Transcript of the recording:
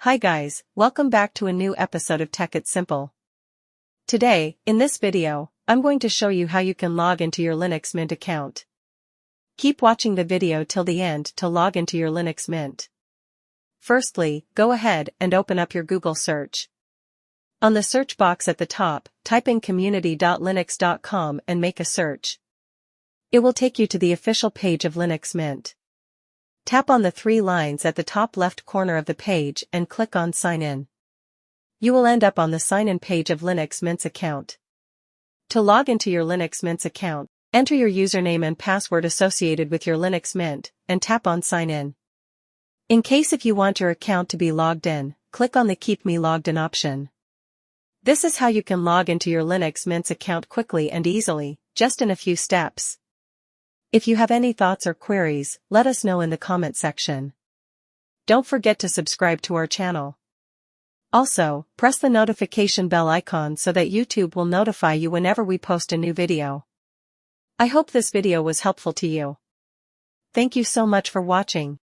Hi guys, welcome back to a new episode of Tech It's Simple. Today, in this video, I'm going to show you how you can log into your Linux Mint account. Keep watching the video till the end to log into your Linux Mint. Firstly, go ahead and open up your Google search. On the search box at the top, type in community.linux.com and make a search. It will take you to the official page of Linux Mint. Tap on the three lines at the top left corner of the page and click on Sign In. You will end up on the Sign In page of Linux Mint's account. To log into your Linux Mint's account, enter your username and password associated with your Linux Mint, and tap on Sign In. In case if you want your account to be logged in, click on the Keep Me Logged In option. This is how you can log into your Linux Mint's account quickly and easily, just in a few steps. If you have any thoughts or queries, let us know in the comment section. Don't forget to subscribe to our channel. Also, press the notification bell icon so that YouTube will notify you whenever we post a new video. I hope this video was helpful to you. Thank you so much for watching.